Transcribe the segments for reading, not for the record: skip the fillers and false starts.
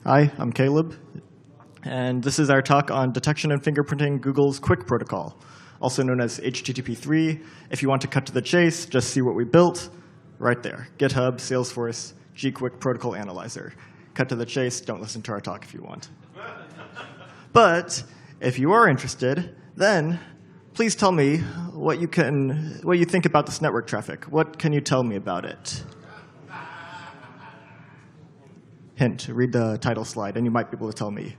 Hi, I'm Caleb, and this is our talk on detection and fingerprinting Google's QUIC protocol, also known as HTTP3. If you want to cut to the chase, just see what we built right there. GitHub, Salesforce, GQUIC protocol analyzer. Cut to the chase, don't listen to our talk if you want. But if you are interested, then please tell me what you think about this network traffic. What can you tell me about it? Hint, read the title slide, and you might be able to tell me.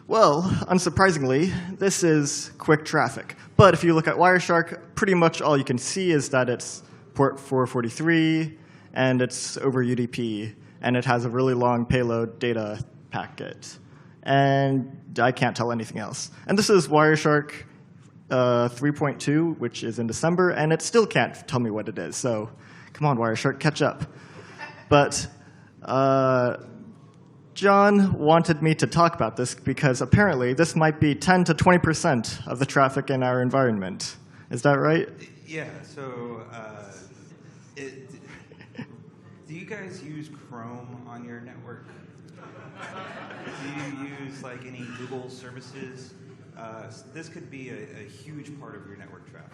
Well, unsurprisingly, this is QUIC traffic. But if you look at Wireshark, pretty much all you can see is that it's port 443, and it's over UDP, and it has a really long payload data packet. And I can't tell anything else. And this is Wireshark 3.2, which is in December, and it still can't tell me what it is. So come on, Wireshark, catch up. But John wanted me to talk about this because apparently this might be 10 to 20% of the traffic in our environment. Is that right? Yeah, so do you guys use Chrome on your network? Do you use like any Google services? This could be a huge part of your network traffic.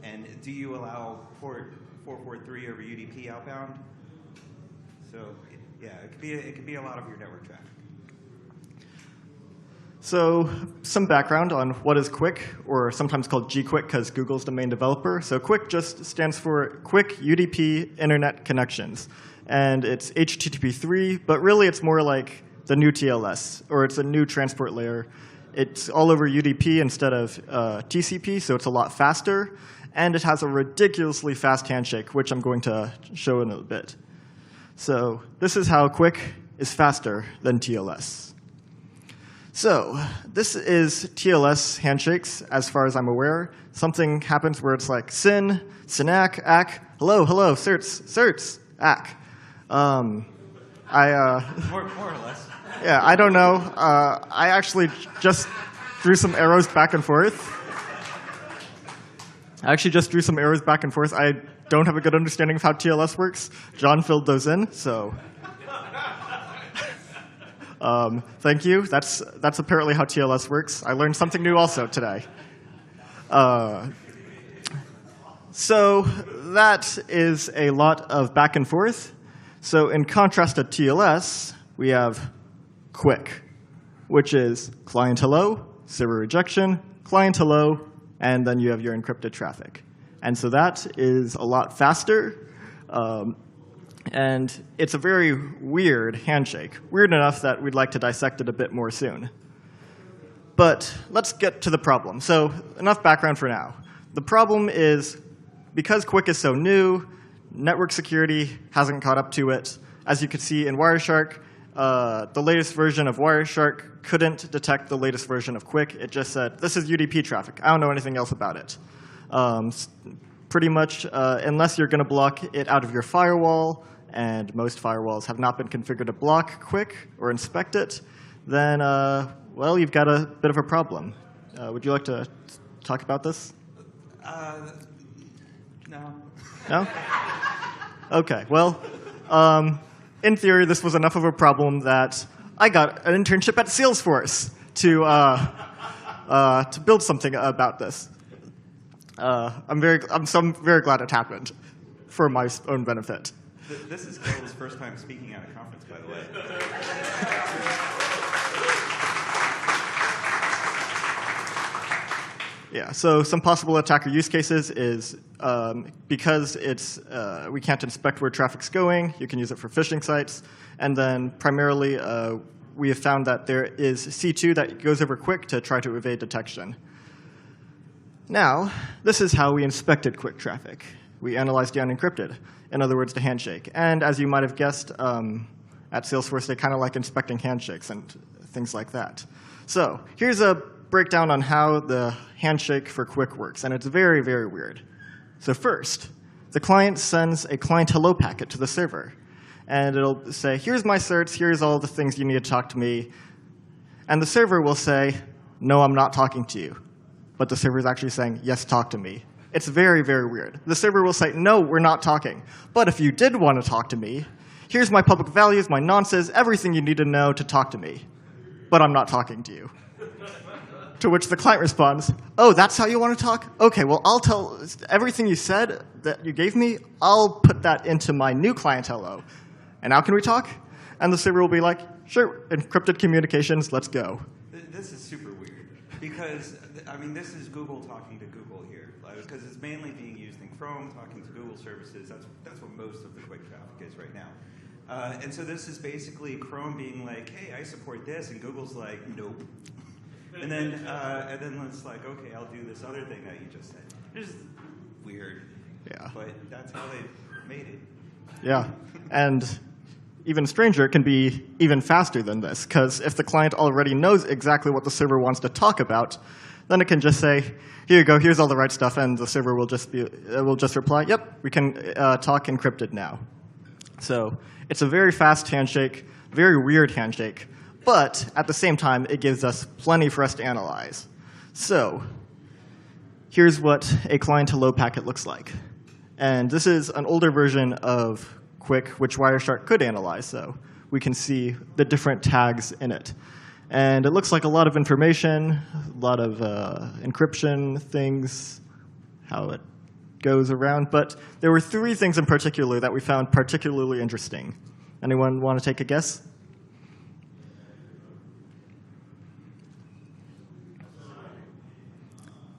And do you allow port 443 over UDP outbound? So yeah, it could be a lot of your network traffic. So some background on what is QUIC, or sometimes called GQUIC because Google's the main developer. So QUIC just stands for Quick UDP Internet Connections. And it's HTTP3, but really it's more like the new TLS, or it's a new transport layer. It's all over UDP instead of TCP, so it's a lot faster. And it has a ridiculously fast handshake, which I'm going to show in a bit. So this is how QUIC is faster than TLS. So this is TLS handshakes, as far as I'm aware. Something happens where it's like sin, synac, ac, hello, hello, certs, ac. More or less. Yeah, I don't know. I actually just drew some arrows back and forth. I don't have a good understanding of how TLS works. John filled those in, so thank you. That's apparently how TLS works. I learned something new also today. So that is a lot of back and forth. So in contrast to TLS, we have QUIC, which is client hello, server rejection, client hello, and then you have your encrypted traffic. And so that is a lot faster. And it's a very weird handshake. Weird enough that we'd like to dissect it a bit more soon. But let's get to the problem. So enough background for now. The problem is, because QUIC is so new, network security hasn't caught up to it. As you can see in Wireshark, the latest version of Wireshark couldn't detect the latest version of QUIC. It just said, this is UDP traffic. I don't know anything else about it. Pretty much, unless you're going to block it out of your firewall, and most firewalls have not been configured to block QUIC or inspect it, then, well, you've got a bit of a problem. Would you like to talk about this? No. No? OK, well, in theory, this was enough of a problem that I got an internship at Salesforce to build something about this. I'm very glad it happened for my own benefit. This is Caleb's first time speaking at a conference, by the way. Yeah, so some possible attacker use cases is because we can't inspect where traffic's going, you can use it for phishing sites. And then primarily, we have found that there is C2 that goes over QUIC to try to evade detection. Now, this is how we inspected QUIC traffic. We analyzed the unencrypted, in other words, the handshake. And as you might have guessed, at Salesforce, they kind of like inspecting handshakes and things like that. So here's a breakdown on how the handshake for QUIC works, and it's very, very weird. So first, the client sends a client hello packet to the server. And it'll say, here's my certs, here's all the things you need to talk to me. And the server will say, no, I'm not talking to you. But the server is actually saying, yes, talk to me. It's very, very weird. The server will say, no, we're not talking. But if you did want to talk to me, here's my public values, my nonces, everything you need to know to talk to me. But I'm not talking to you. To which the client responds, oh, that's how you want to talk? OK, well, I'll tell everything you said that you gave me, I'll put that into my new client hello. And now can we talk? And the server will be like, sure, encrypted communications, let's go. This is super weird. Because, I mean, this is Google talking to Google here. Because it's mainly being used in Chrome, talking to Google services. That's what most of the QUIC traffic is right now. And so this is basically Chrome being like, hey, I support this. And Google's like, nope. And then it's like, okay, I'll do this other thing that you just said. It's just weird. Yeah. But that's how they made it. Yeah. And even stranger, it can be even faster than this. Because if the client already knows exactly what the server wants to talk about, then it can just say, here you go, here's all the right stuff. And the server will just reply, yep, we can talk encrypted now. So it's a very fast handshake, very weird handshake. But at the same time, it gives us plenty for us to analyze. So here's what a client-hello packet looks like. And this is an older version of QUIC, which Wireshark could analyze. So we can see the different tags in it. And it looks like a lot of information, a lot of encryption things, how it goes around. But there were 3 things in particular that we found particularly interesting. Anyone want to take a guess?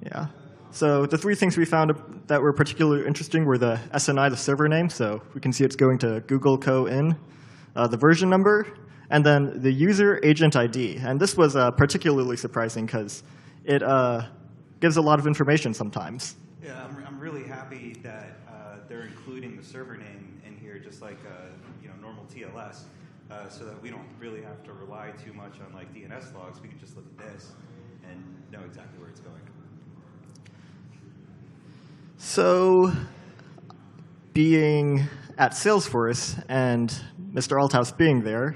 Yeah. So the 3 things we found that were particularly interesting were the SNI, the server name. So we can see it's going to Google Co. in, the version number, and then the user agent ID. And this was particularly surprising because it gives a lot of information sometimes. Yeah, I'm really happy that they're including the server name in here, just like normal TLS, so that we don't really have to rely too much on like DNS logs. We can just look at this and know exactly where it's going. So being at Salesforce and Mr. Althouse being there,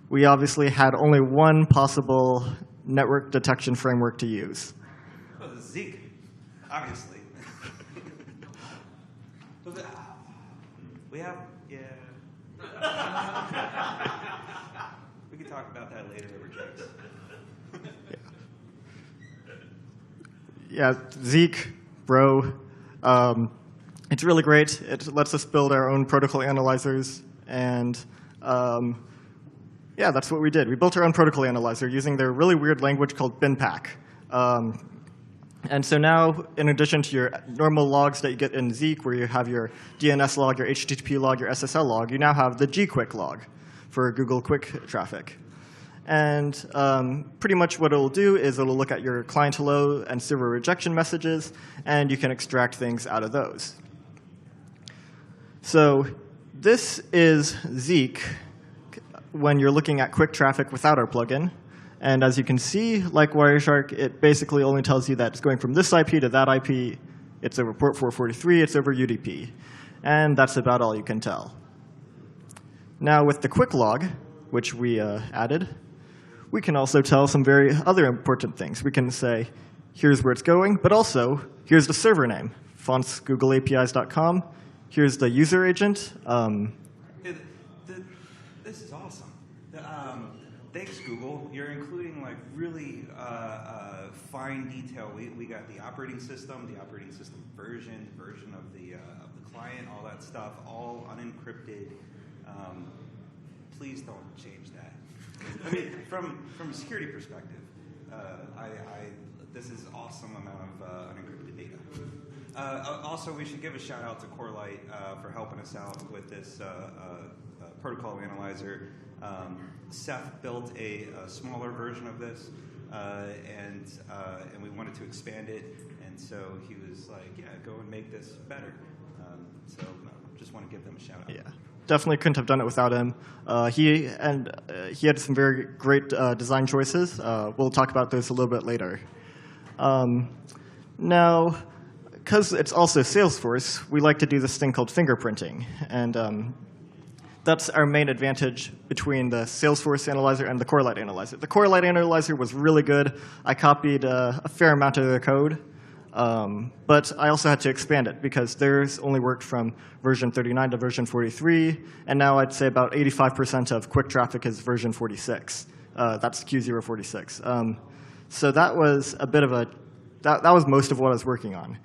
we obviously had only one possible network detection framework to use. Well, Zeek, obviously. We have, yeah. We can talk about that later over drinks. Yeah, Zeek, bro. It's really great. It lets us build our own protocol analyzers. And yeah, that's what we did. We built our own protocol analyzer using their really weird language called binpack. And so now, in addition to your normal logs that you get in Zeek, where you have your DNS log, your HTTP log, your SSL log, you now have the GQUIC log for Google QUIC traffic. And pretty much what it'll do is it'll look at your client hello and server rejection messages, and you can extract things out of those. So this is Zeek when you're looking at QUIC traffic without our plugin. And as you can see, like Wireshark, it basically only tells you that it's going from this IP to that IP. It's over port 443. It's over UDP. And that's about all you can tell. Now with the QUIC log, which we added, we can also tell some very other important things. We can say, here's where it's going, but also, here's the server name, fontsgoogleapis.com. Here's the user agent. This is awesome. Thanks, Google. You're including like really fine detail. We got the operating system version of the client, all that stuff, all unencrypted. Please don't change that. I mean, from a security perspective, this is awesome amount of unencrypted data. Also, we should give a shout out to CoreLight for helping us out with this protocol analyzer. Seth built a smaller version of this, and we wanted to expand it, and so he was like, yeah, go and make this better. So just want to give them a shout out. Yeah. Definitely couldn't have done it without him. He had some very great design choices. We'll talk about those a little bit later. Now, because it's also Salesforce, we like to do this thing called fingerprinting. And that's our main advantage between the Salesforce analyzer and the CoreLight analyzer. The CoreLight analyzer was really good. I copied a fair amount of their code. But I also had to expand it because theirs only worked from version 39 to version 43, and now I'd say about 85% of QUIC traffic is version 46. That's Q046. So that was a bit of a, that was most of what I was working on.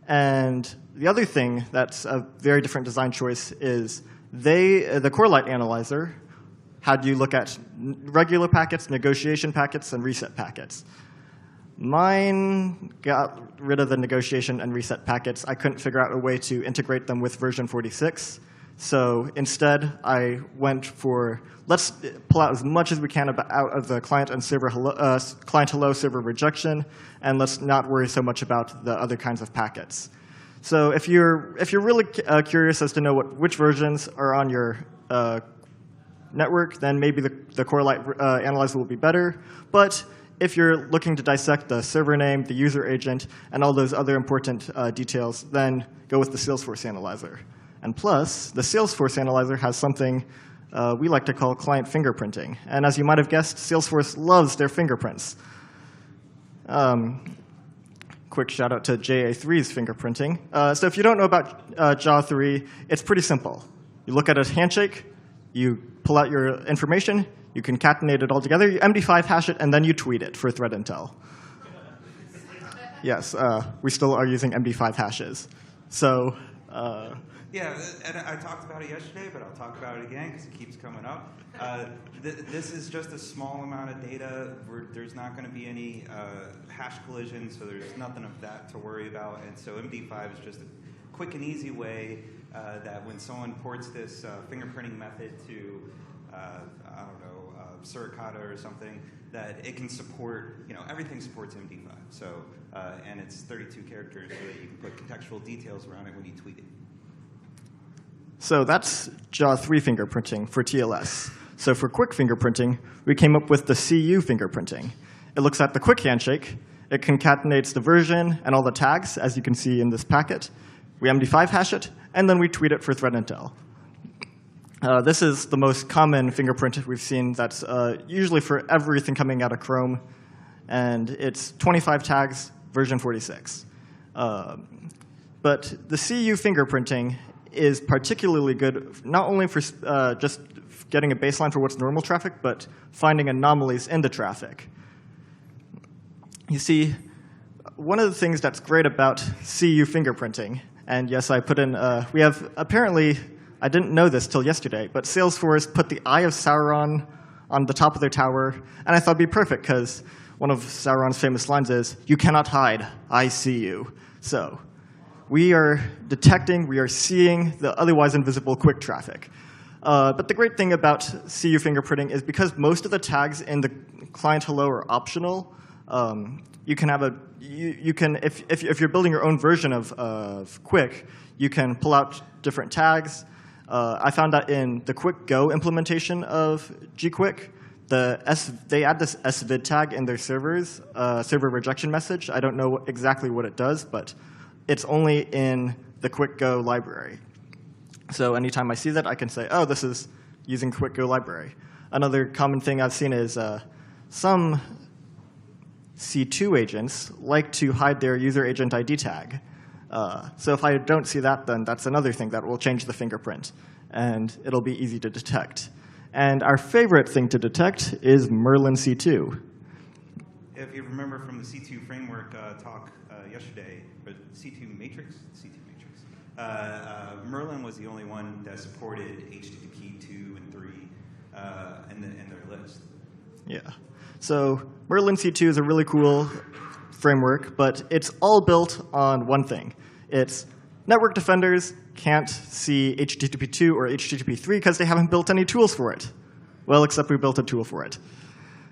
And the other thing that's a very different design choice is the Corelight analyzer had you look at regular packets, negotiation packets, and reset packets. Mine got rid of the negotiation and reset packets. I couldn't figure out a way to integrate them with version 46. So instead, I went for, let's pull out as much as we can out of the client and server client hello server rejection, and let's not worry so much about the other kinds of packets. So if you're really curious as to know which versions are on your network, then maybe the Corelight analyzer will be better. But if you're looking to dissect the server name, the user agent, and all those other important details, then go with the Salesforce analyzer. And plus, the Salesforce analyzer has something we like to call client fingerprinting. And as you might have guessed, Salesforce loves their fingerprints. Quick shout out to JA3's fingerprinting. So if you don't know about JA3, it's pretty simple. You look at a handshake, you pull out your information, you concatenate it all together, you MD5 hash it, and then you tweet it for threat intel. Yes, we still are using MD5 hashes. So. Yeah, and I talked about it yesterday, but I'll talk about it again because it keeps coming up. This is just a small amount of data. There's not going to be any hash collision, so there's nothing of that to worry about. And so MD5 is just a quick and easy way that when someone ports this fingerprinting method to, I don't know, Suricata or something, that it can support, everything supports MD5. So, and it's 32 characters so that you can put contextual details around it when you tweet it. So that's JA3 fingerprinting for TLS. So for QUIC fingerprinting, we came up with the CU fingerprinting. It looks at the QUIC handshake. It concatenates the version and all the tags, as you can see in this packet. We MD5 hash it, and then we tweet it for threat intel. This is the most common fingerprint we've seen that's usually for everything coming out of Chrome. And it's 25 tags, version 46. But the CU fingerprinting is particularly good, not only for just getting a baseline for what's normal traffic, but finding anomalies in the traffic. You see, one of the things that's great about CU fingerprinting, and yes, I put in, we have apparently, I didn't know this till yesterday, but Salesforce put the Eye of Sauron on the top of their tower, and I thought it'd be perfect, because one of Sauron's famous lines is, "You cannot hide, I see you." So we are detecting, we are seeing the otherwise invisible QUIC traffic. But the great thing about CU fingerprinting is because most of the tags in the client hello are optional, you can have if you're building your own version of QUIC, you can pull out different tags. I found that in the QUIC Go implementation of GQUIC, they add this svid tag in their servers, server rejection message. I don't know exactly what it does, but it's only in the QUIC Go library. So anytime I see that, I can say, oh, this is using QUIC Go library. Another common thing I've seen is some C2 agents like to hide their user agent ID tag. So if I don't see that, then that's another thing that will change the fingerprint, and it'll be easy to detect. And our favorite thing to detect is Merlin C2. If you remember from the C2 framework talk yesterday, but C2 matrix, Merlin was the only one that supported HTTP 2 and 3 in their list. Yeah. So Merlin C2 is a really cool framework, but it's all built on one thing. It's network defenders can't see HTTP 2 or HTTP 3 because they haven't built any tools for it. Well, except we built a tool for it.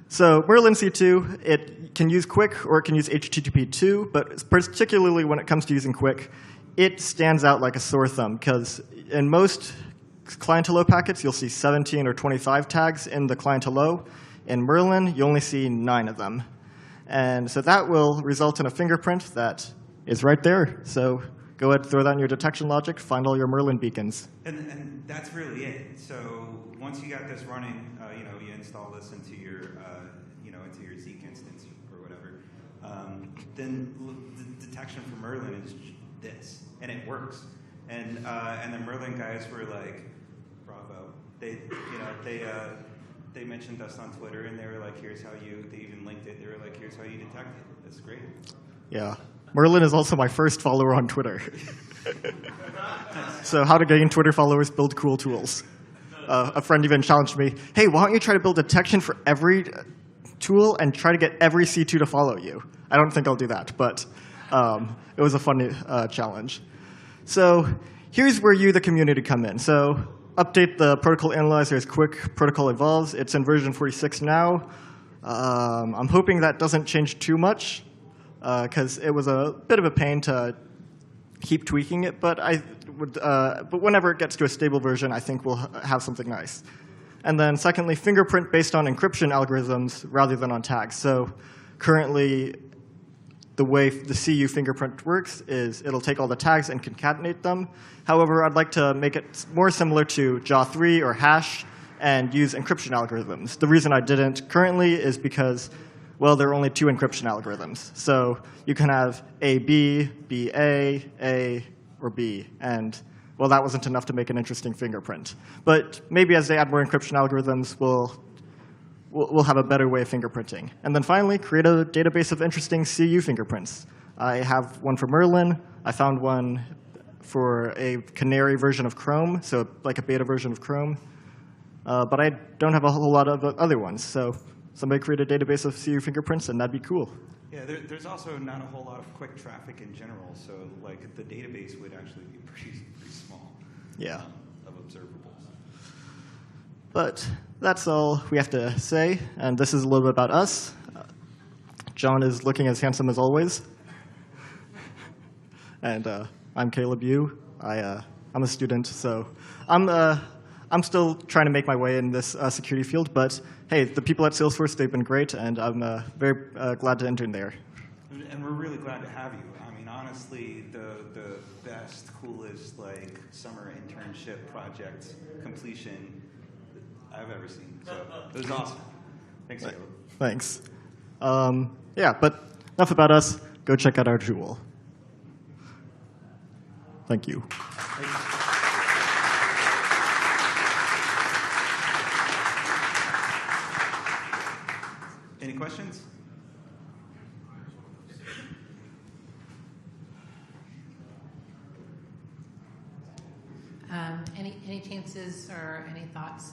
So Merlin C2, it can use QUIC or it can use HTTP 2, but particularly when it comes to using QUIC, it stands out like a sore thumb because in most client hello packets, you'll see 17 or 25 tags in the client hello. In Merlin, you only see 9 of them. And so that will result in a fingerprint that is right there. So go ahead, throw that in your detection logic, find all your Merlin beacons. And that's really it. So once you got this running, you install this into your, into your Zeek instance or whatever. then the detection for Merlin is this, and it works. And the Merlin guys were like, bravo. They mentioned us on Twitter, and they were like, here's how they even linked it. They were like, here's how you detect it. That's great. Yeah. Merlin is also my first follower on Twitter. So how to gain Twitter followers, build cool tools. A friend even challenged me, hey, why don't you try to build detection for every tool and try to get every C2 to follow you? I don't think I'll do that, but it was a fun challenge. So here's where you, the community, come in. So update the protocol analyzer as QUIC protocol evolves. It's in version 46 now. I'm hoping that doesn't change too much, because it was a bit of a pain to keep tweaking it. But but whenever it gets to a stable version, I think we'll have something nice. And then secondly, fingerprint based on encryption algorithms rather than on tags. So currently, the way the CU fingerprint works is it'll take all the tags and concatenate them. However, I'd like to make it more similar to JA3 or hash and use encryption algorithms. The reason I didn't currently is because, well, there are only 2 encryption algorithms. So you can have AB, A, or B. And, well, that wasn't enough to make an interesting fingerprint. But maybe as they add more encryption algorithms, we'll have a better way of fingerprinting. And then finally, create a database of interesting CU fingerprints. I have one for Merlin. I found one for a canary version of Chrome, so like a beta version of Chrome. But I don't have a whole lot of other ones. So somebody create a database of CU fingerprints, and that'd be cool. Yeah, there's also not a whole lot of QUIC traffic in general, so like the database would actually be pretty small. Yeah. Of observables. But that's all we have to say, and this is a little bit about us. John is looking as handsome as always. And I'm Caleb Yu. I'm a student, so I'm still trying to make my way in this security field, but hey, the people at Salesforce, they've been great, and I'm very glad to intern there. And we're really glad to have you. I mean, honestly, the best, coolest, like, summer internship project completion I've ever seen. So it was awesome. Thanks, Caleb. Thanks. Yeah, but enough about us. Go check out our tool. Thank you. Any questions? Any chances or any thoughts?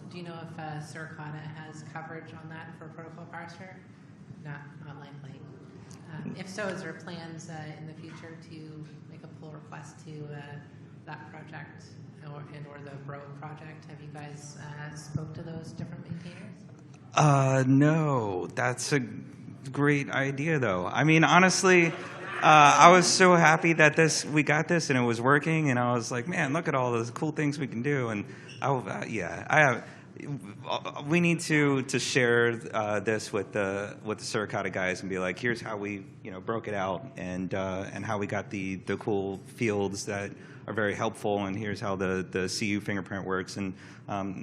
Do you know if Suricata has coverage on that for protocol parser? Not likely. If so, is there plans in the future to make a pull request to that project or the Bro project? Have you guys spoke to those different maintainers? No, that's a great idea, though. I mean, honestly, I was so happy that we got this and it was working, and I was like, man, look at all those cool things we can do. And we need to share this with the Suricata guys and be like, here's how we broke it out and how we got the cool fields that are very helpful, and here's how the CU fingerprint works, and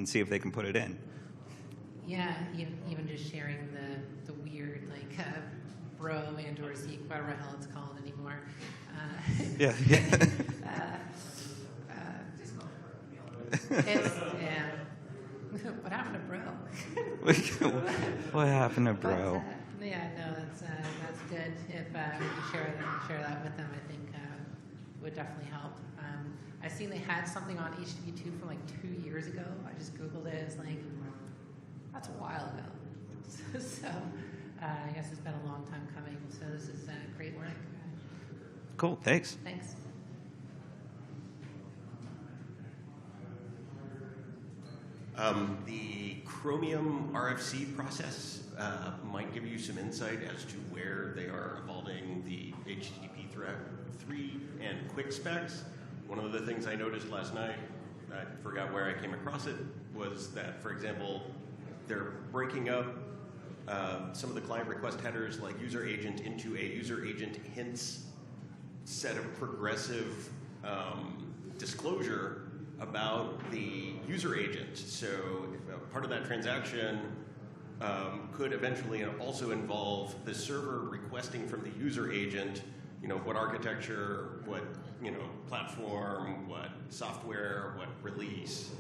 see if they can put it in. Yeah, even just sharing the weird, like, Bro and or Zeek, whatever the hell it's called anymore. Yeah. What happened to Bro? What happened to Bro? Yeah, no, that's good. If we could share that with them, I think would definitely help. I've seen they had something on HTTP2 from like 2 years ago. I just Googled it. It's like, that's a while ago. So I guess it's been a long time coming. So this is great work. Cool, thanks. Thanks. The Chromium RFC process might give you some insight as to where they are evolving the HTTP 3 and QUIC specs. One of the things I noticed last night, I forgot where I came across it, was that, for example, they're breaking up some of the client request headers like user agent into a user agent hints set of progressive disclosure about the user agent. So if part of that transaction could eventually also involve the server requesting from the user agent, what architecture, what platform, what software, what release.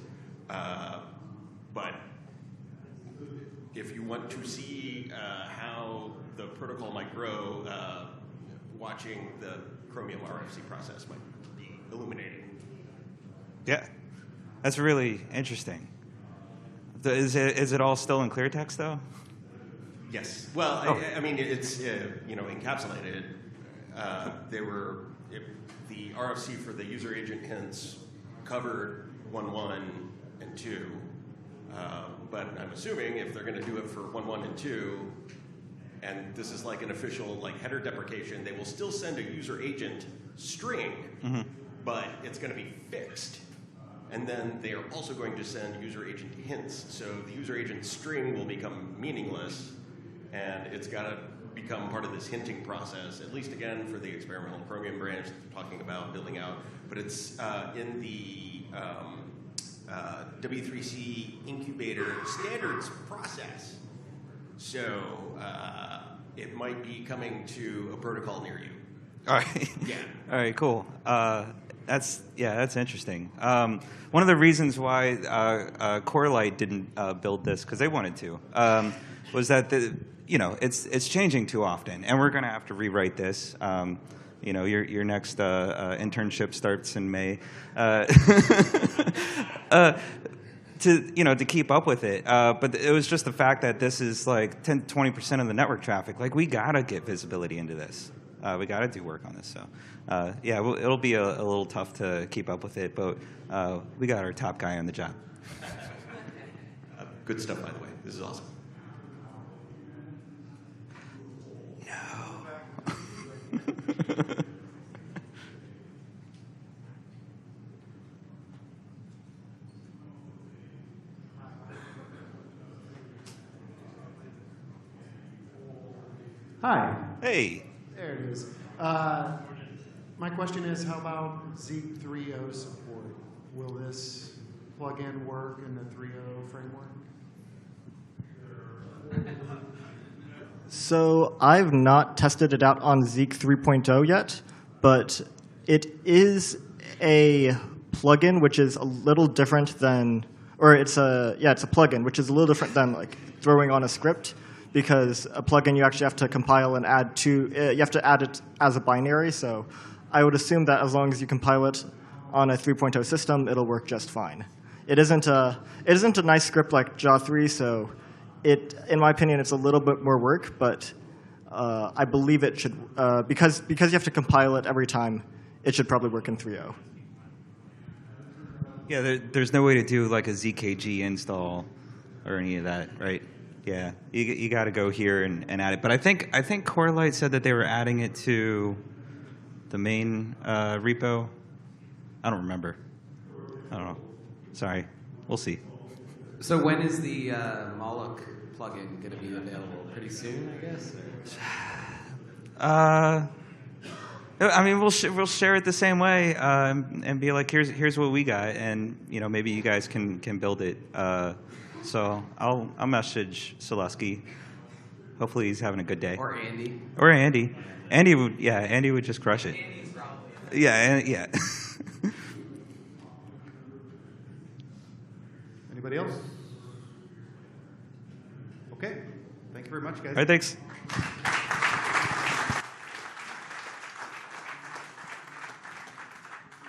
But if you want to see how the protocol might grow, watching the Chromium RFC process might be illuminating. Yeah, that's really interesting. Is it all still in clear text though? Yes. Well, I mean, it's encapsulated. The RFC for the user agent hints covered 1.1 and 2, but I'm assuming if they're going to do it for 1.1 and 2, and this is like an official header deprecation, they will still send a user agent string, but it's going to be fixed. And then they are also going to send user agent hints. So the user agent string will become meaningless, and it's got to become part of this hinting process, at least again for the experimental Chromium branch that we're talking about building out. But it's in the W3C incubator standards process. So it might be coming to a protocol near you. All right. Yeah. All right. Cool. That's interesting. One of the reasons why Corelight didn't build this, because they wanted to, was that it's changing too often, and we're going to have to rewrite this. Your next internship starts in May. To keep up with it, but it was just the fact that this is like 10-20% of the network traffic. Like, we gotta get visibility into this. We gotta do work on this. So, it'll be a little tough to keep up with it, but we got our top guy on the job. Good stuff, by the way. This is awesome. Hi. Hey. There it is. My question is, how about Zeek 3.0 support? Will this plugin work in the 3.0 framework? So I've not tested it out on Zeek 3.0 yet, but it is a plugin which is a little different than, or it's a plugin which is a little different than throwing on a script, because a plugin you actually have to compile and add to, you have to add it as a binary. So I would assume that as long as you compile it on a 3.0 system, it'll work just fine. It isn't a nice script like JAW3, so in my opinion, it's a little bit more work, but I believe it should, because you have to compile it every time, it should probably work in 3.0. Yeah, there's no way to do like a ZKG install or any of that, right? Yeah, you got to go here and add it. But I think Corelight said that they were adding it to the main repo. I don't remember. I don't know. Sorry. We'll see. So when is the Moloch plugin going to be available? Pretty soon, I guess? I mean, we'll share it the same way and be like, here's what we got, and maybe you guys can build it. So I'll message Selesky. Hopefully he's having a good day. Or Andy. Or Andy. Andy would just crush it. Andy's probably. Yeah. Anybody else? Okay. Thank you very much, guys. All right, thanks.